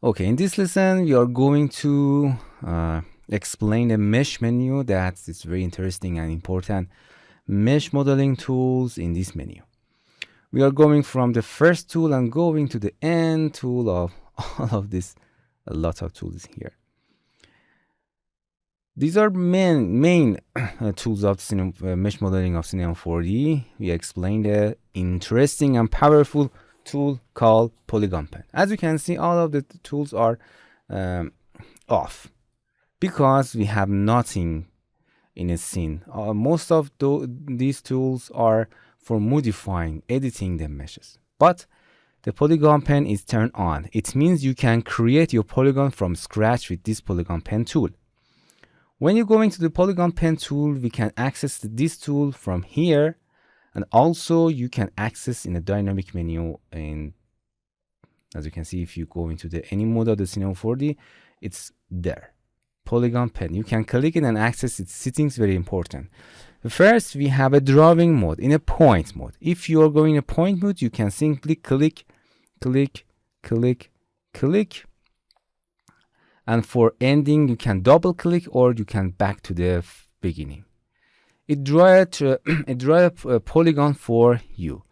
Okay, in this lesson, we are going to explain the mesh menu. That is very interesting and important. Mesh modeling tools in this menu. We are going from the first tool and going to the end tool of all of this. A lot of tools here. These are main tools of mesh modeling of Cinema 4D. We explained the interesting and powerful tool called Polygon pen. As you can see, all of the tools are off because we have nothing in a scene. Most of these tools are for modifying, editing the meshes. But the Polygon pen is turned on. It means you can create your polygon from scratch with this Polygon pen tool. When you go into the Polygon pen tool, we can access this tool from here, and also you can access in the dynamic menu. And as you can see, if you go into any mode of the Cinema 4D, it's there. Polygon pen. You can click it and access its settings. Very important. First, we have a drawing mode in a point mode. If you are going in a point mode, you can simply click, click, click, click. And for ending, you can double click or you can back to the beginning. It draws a polygon for you.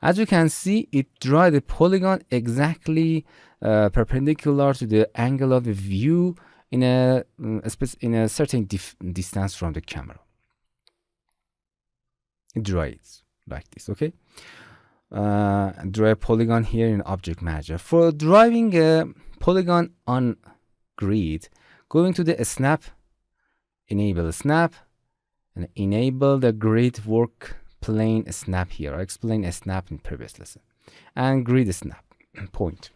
As you can see, it draws the polygon exactly perpendicular to the angle of the view in a certain distance from the camera. It draws like this, okay? Draw a polygon here in Object Manager. For drawing a polygon on grid, going to the snap, enable snap, and enable the grid work plane snap here. I explained a snap in previous lesson. And grid snap point.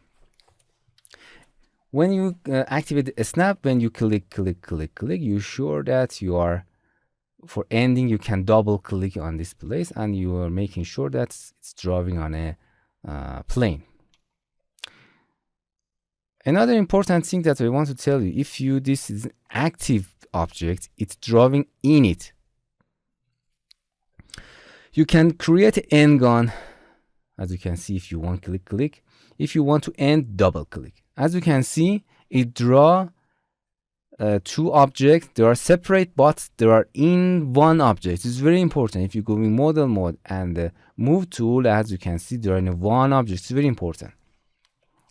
When you activate a snap, when you click, click, click, click, you're sure that you are, for ending, you can double click on this place and you are making sure that it's drawing on a plane. Another important thing that I want to tell you, this is an active object, it's drawing in it. You can create an Ngon, as you can see, if you want click, click. If you want to end, double click. As you can see, it draw two objects. They are separate, but they are in one object. It's very important. If you go in model mode and the move tool, as you can see, they are in one object. It's very important.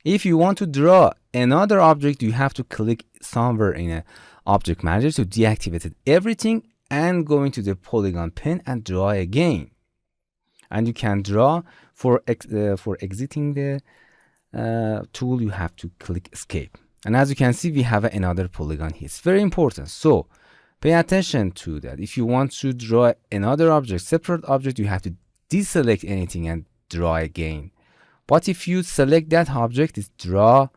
If you want to draw another object, you have to click somewhere in an object manager to deactivate everything and go into the polygon pen and draw again. And you can draw for exiting the tool, you have to click escape. And as you can see, we have another polygon here. It's very important. So pay attention to that. If you want to draw another object, separate object, you have to deselect anything and draw again. But if you select that object, it's draw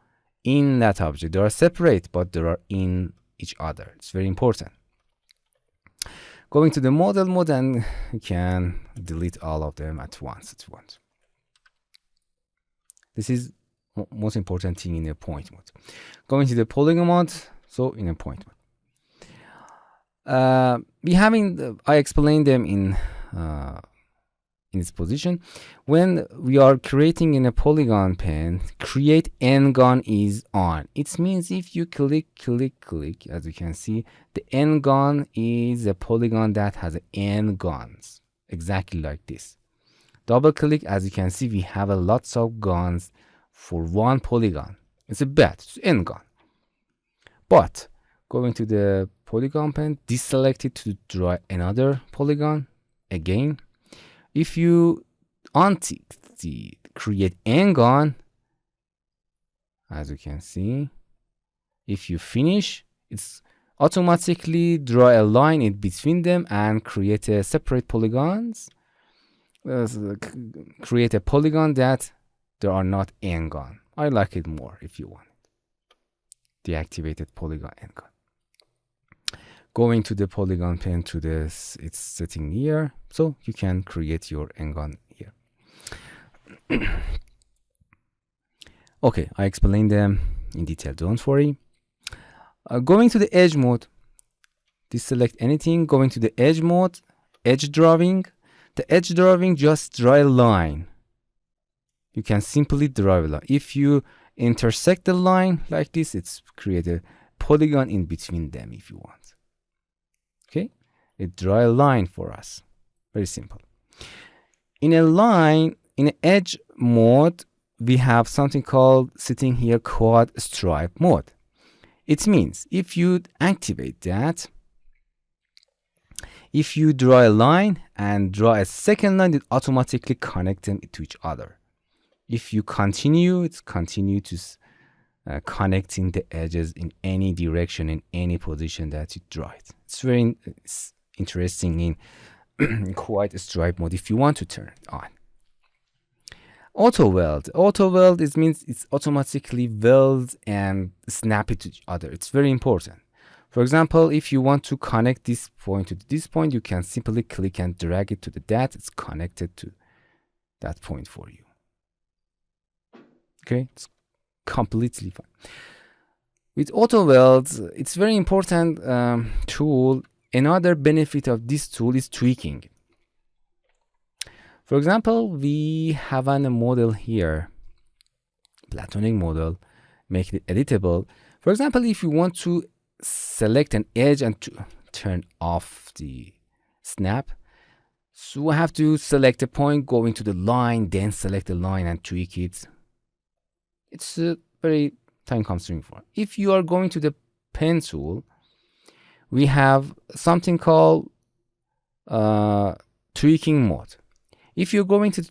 in that object. They are separate, but they are in each other. It's very important. Going to the model mode, and you can delete all of them at once. This is most important thing in a point mode. Going to the polygon mode, so in a point mode. I explained them in its position. When we are creating in a polygon pen, create Ngon is on. It means if you click, click, click, as you can see, the Ngon is a polygon that has Ngons, exactly like this. Double click, as you can see, we have lots of gons for one polygon. It's a bet, it's Ngon. But going to the polygon pen, deselect it to draw another polygon again. If you create Ngon, as you can see, if you finish, it's automatically draw a line in between them and create a separate polygons. Create a polygon that there are not Ngon. I like it more if you want it. Deactivated polygon Ngon. Going to the polygon pen to this, it's setting here, so you can create your Ngon here. Okay, I explained them in detail, don't worry. Going to the edge mode, deselect anything. Going to the edge mode, edge drawing. The edge drawing, just draw a line. You can simply draw a line. If you intersect the line like this, it's create a polygon in between them if you want. Okay, it draw a line for us. Very simple. In a line, in edge mode, we have something called sitting here quad stripe mode. It means if you activate that, if you draw a line and draw a second line, it automatically connect them to each other. If you continue, it's continue to connecting the edges in any direction, in any position that you draw it. It's very interesting in quad stripe mode if you want to turn it on. Auto weld. Auto weld means it's automatically weld and snap it to each other. It's very important. For example, if you want to connect this point to this point, you can simply click and drag it to that. It's connected to that point for you. Okay, it's completely fine. With auto welds, it's very important tool. Another benefit of this tool is tweaking. For example, we have a model here, platonic model, make it editable. For example, if you want to select an edge and to turn off the snap, so I have to select a point, go into the line, then select the line and tweak it. It's very time consuming for. If you are going to the pen tool, we have something called tweaking mode. If you're going to,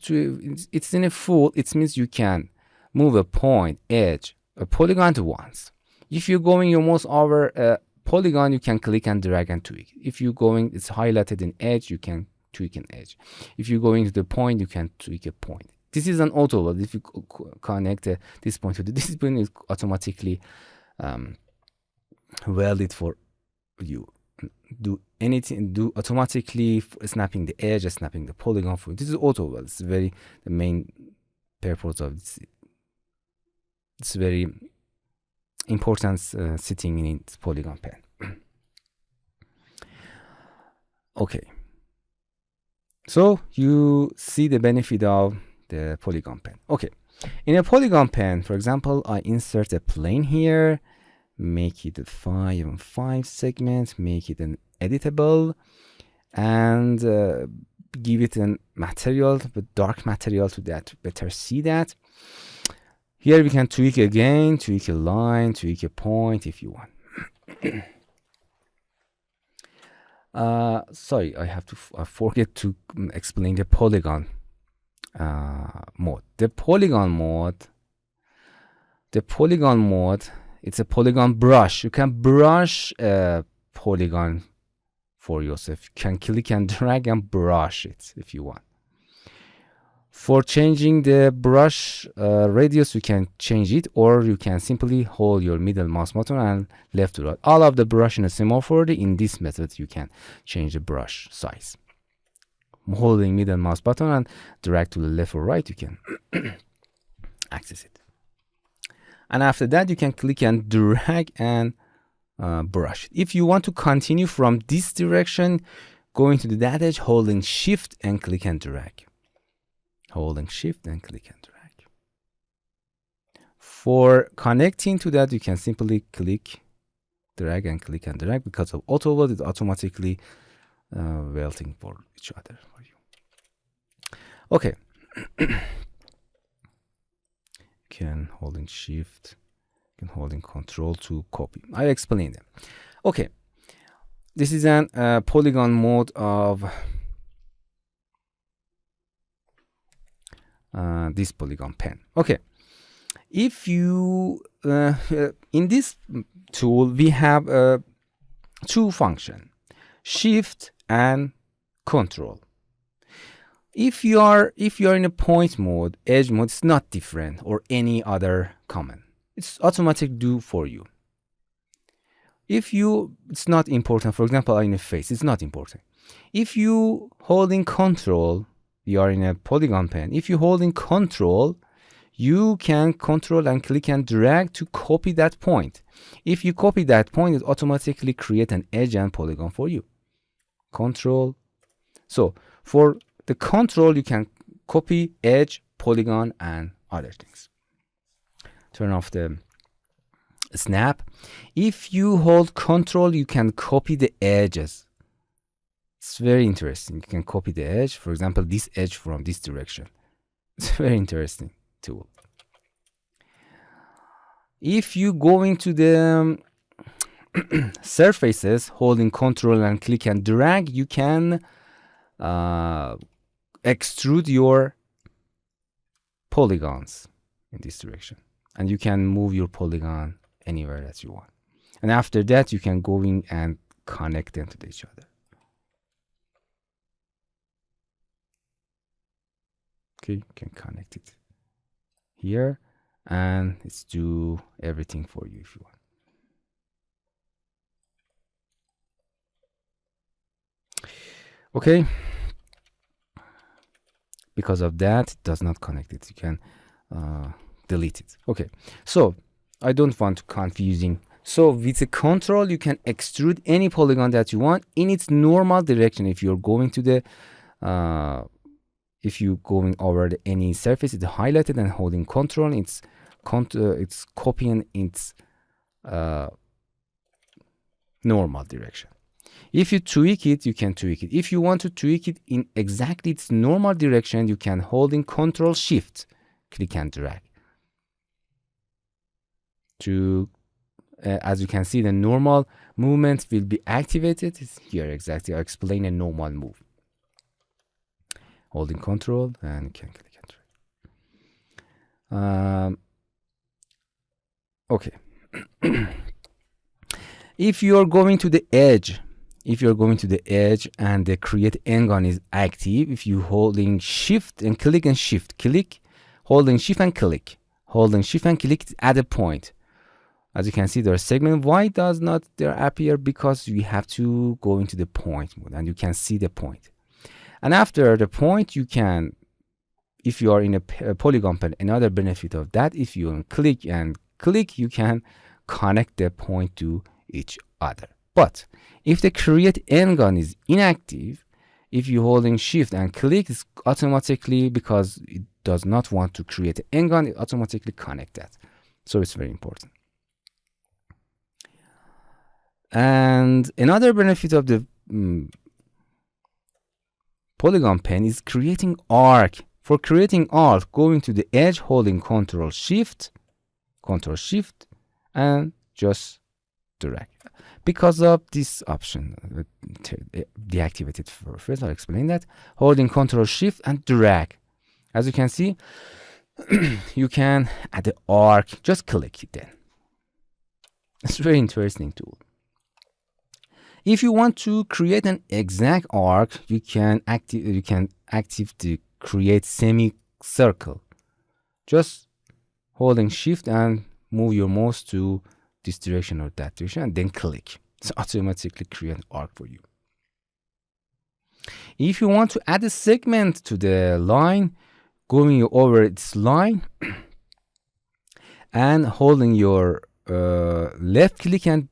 it's in a full, it means you can move a point, edge, a polygon to once. If you're going your mouse over a polygon, you can click and drag and tweak. If you're going, it's highlighted in edge, you can tweak an edge. If you're going to the point, you can tweak a point. This is an auto weld. If you connect this point to this point, it automatically weld it for you. Do anything, do automatically snapping the edge, snapping the polygon for you. This is auto weld. It's very the main purpose of this. It's very important sitting in its polygon pen. Okay, so you see the benefit of the polygon pen. Okay, in a polygon pen, for example, I insert a plane here, make it a 5 segments, make it an editable, and give it a material, but dark material to that better see that. Here we can tweak again, tweak a line, tweak a point if you want. Sorry, I have to forget to explain the polygon mode. The polygon mode, it's a polygon brush. You can brush a polygon for yourself. You can click and drag and brush it if you want. For changing the brush radius, you can change it, or you can simply hold your middle mouse button and left to right. All of the brush in a semaphore, in this method, you can change the brush size. Holding middle mouse button and drag to the left or right, you can access it. And after that, you can click and drag and brush. If you want to continue from this direction, going to that edge, holding shift and click and drag. Holding shift and click and drag. For connecting to that, you can simply click, drag and click and drag. Because of auto weld, it's automatically welding for each other for you. Okay. Can holding shift, can holding control to copy. I explained them. Okay, this is an polygon mode of this polygon pen. Okay, if you in this tool we have two functions, shift and control. If you are in a point mode, edge mode, it's not different or any other command. It's automatic do for you. If you, it's not important. For example, in a face, it's not important. If you holding control, you are in a polygon pen. If you holding control, you can control and click and drag to copy that point. If you copy that point, it automatically create an edge and polygon for you. Control. So for the control, you can copy edge, polygon, and other things. turn off the snap. If you hold control, you can copy the edges. It's very interesting. You can copy the edge, for example, this edge from this direction. It's a very interesting tool. If you go into the surfaces, holding control and click and drag, you can extrude your polygons in this direction, and you can move your polygon anywhere that you want. And after that, you can go in and connect them to each other. Okay, you can connect it here, and it's do everything for you if you want. Okay, because of that, it does not connect it. You can delete it. Okay, so I don't want to confusing. So with the control, you can extrude any polygon that you want in its normal direction. If you're going to the if you going over any surface, it's highlighted, and holding control, it's copying its normal direction. If you tweak it, you can tweak it. If you want to tweak it in exactly its normal direction, you can holding Control Shift, click and drag. To as you can see, the normal movement will be activated. It's here exactly. I'll explain a normal move. Holding Control and you can click and drag. Okay. If you're going to the edge, and the create Ngon is active, if you holding shift and click and shift, click, holding shift and click, at a point. As you can see, there are segment. Why does not there appear? Because we have to go into the point mode, and you can see the point. And after the point, you can, if you are in a polygon pen, another benefit of that, if you click and click, you can connect the point to each other. But if the create Ngon is inactive, if you holding shift and click, it's automatically, because it does not want to create an Ngon, it automatically connect that. So it's very important. And another benefit of the polygon pen is creating arc. For creating arc, going to the edge, holding Control Shift, and just drag. Because of this option, deactivated first, I'll explain that. Holding Control Shift and drag. As you can see, you can add the arc. Just click it then. It's a very interesting tool. If you want to create an exact arc, you can active the create semicircle. Just holding shift and move your mouse to this direction or that direction, and then click. It's automatically create an arc for you. If you want to add a segment to the line, going over its line and holding your left click and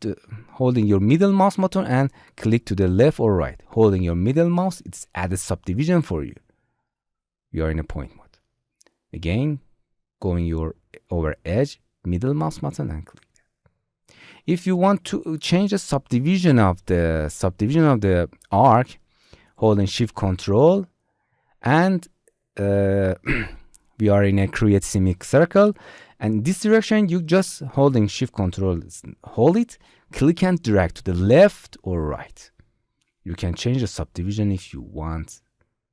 holding your middle mouse button and click to the left or right. Holding your middle mouse, it's add a subdivision for you. You are in a point mode. Again, going your over edge, middle mouse button and click. If you want to change the subdivision of the arc, holding Shift Control, and we are in a create semicircle, and in this direction you just holding Shift Control, hold it, click and drag to the left or right. You can change the subdivision if you want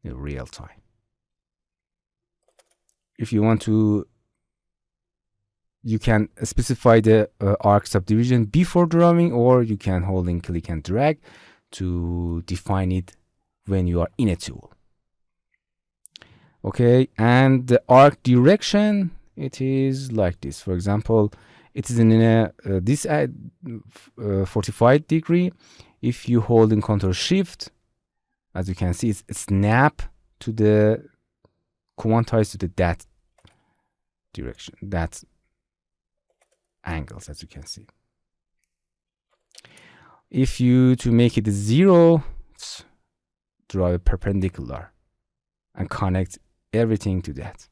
in real time. If you want to, you can specify the arc subdivision before drawing, or you can holding click and drag to define it when you are in a tool. Okay, and the arc direction, it is like this. For example, it is in a this 45 degree. If you hold in Control Shift, as you can see, it's snap to the quantize to the that direction, that angles, as you can see. If you to make it 0, draw a perpendicular and connect everything to that,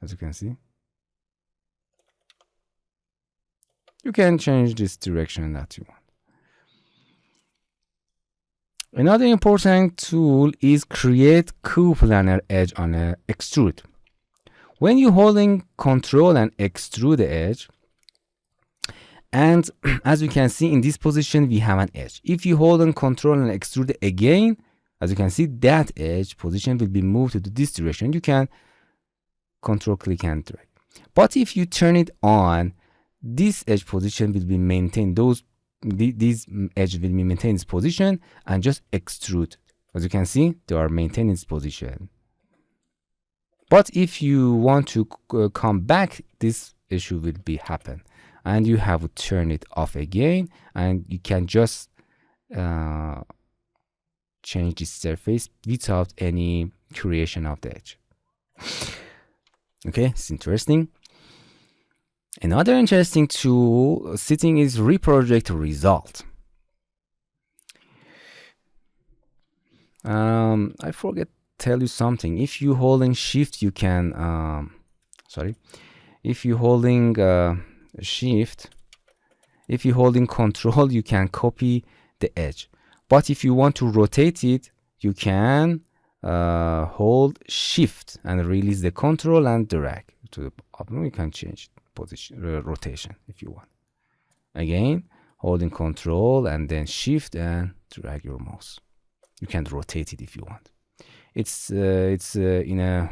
as you can see. You can change this direction that you want. Another important tool is create coplanar edge on a extrude. When you're holding control and extrude the edge, and as you can see in this position, we have an edge. If you hold on control and extrude again, as you can see, that edge position will be moved to this direction. You can control click and drag. But if you turn it on, this edge position will be maintained. These edge will be maintained in its position and just extrude. As you can see, they are maintained in its position. But if you want to come back, this issue will be happen, and you have to turn it off again, and you can just change this surface without any creation of the edge. Okay, it's interesting. Another interesting tool setting is reproject result. I forget tell you something. If you holding shift, you can if you holding shift, if you holding control, you can copy the edge. But if you want to rotate it, you can hold shift and release the control and drag to the up. You can change position rotation if you want. Again, holding control and then shift and drag your mouse. You can rotate it if you want. It's in a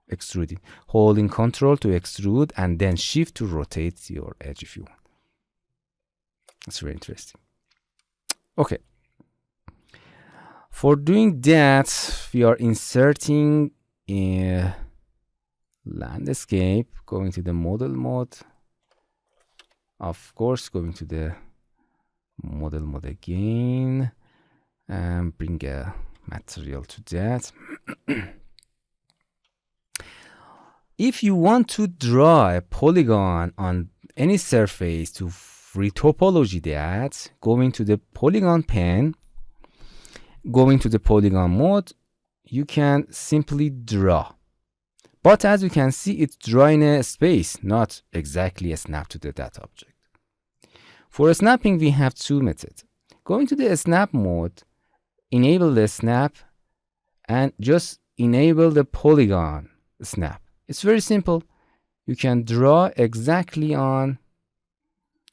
extruding, holding control to extrude and then shift to rotate your edge if you want. It's very interesting. Okay. For doing that, we are inserting a landscape, going to the model mode. Of course, going to the model mode again and bring a material to that. If you want to draw a polygon on any surface to retopology that, going to the polygon pane, going to the polygon mode, you can simply draw. But as you can see, it's drawing a space, not exactly a snap to that object. For snapping, we have two methods. Going to the snap mode, enable the snap and just enable the polygon snap. It's very simple. You can draw exactly on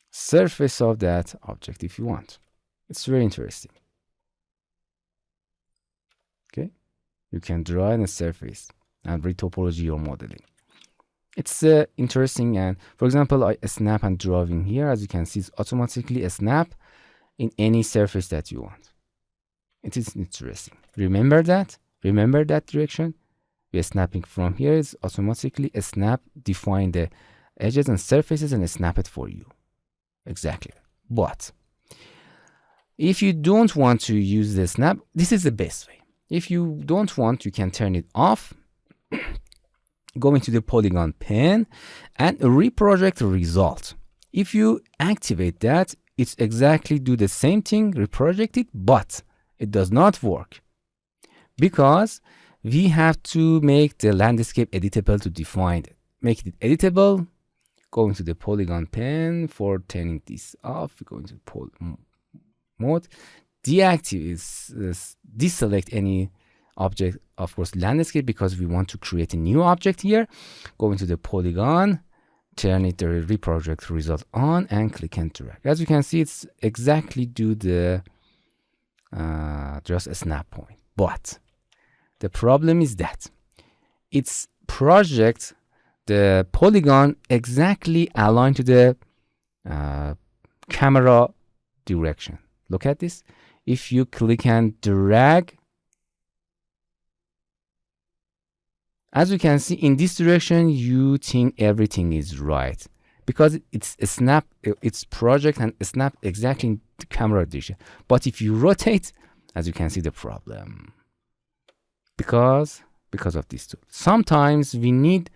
surface of that object if you want. It's very interesting. Okay, you can draw on a surface and retopology your modeling. It's interesting. And for example, I snap and draw in here. As you can see, it's automatically a snap in any surface that you want. It is interesting. Remember that direction. We are snapping from here. It's automatically a snap, define the edges and surfaces and snap it for you. Exactly. But if you don't want to use the snap, this is the best way. If you don't want, you can turn it off. Go into the polygon pane and reproject result. If you activate that, it's exactly do the same thing, reproject it, but it does not work because we have to make the landscape editable to define it. Make it editable. Going to the polygon pane for turning this off. Going to mode. Deactivate is deselect any object, of course, landscape, because we want to create a new object here. Go into the polygon, turn it the reproject result on, and click and drag. As you can see, it's exactly do the just a snap point. But the problem is that it's project the polygon exactly aligned to the camera direction. Look at this. If you click and drag, as you can see in this direction, you think everything is right because it's a snap, it's project and a snap exactly in the camera direction. But if you rotate, as you can see, the problem because of this tool. Sometimes we need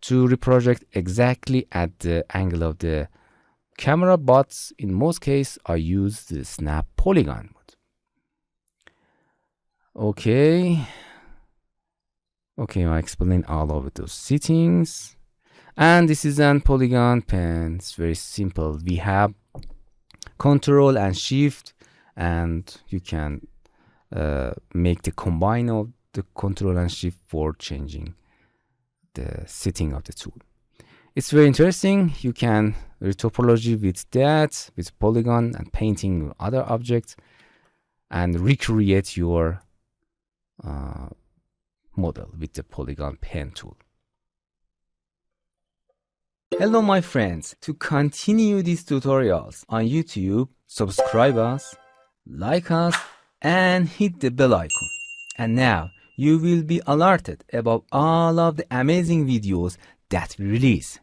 to reproject exactly at the angle of the camera, but in most cases, I use the snap polygon mode. Okay, I explained all of those settings. And this is an polygon pen. It's very simple. We have Control and Shift, and you can make the combine of the Control and Shift for changing the setting of the tool. It's very interesting. You can retopology with that, with polygon and painting other objects, and recreate your model with the polygon pen tool. Hello my friends, to continue these tutorials on YouTube, subscribe us, like us, and hit the bell icon. And now you will be alerted about all of the amazing videos that we release.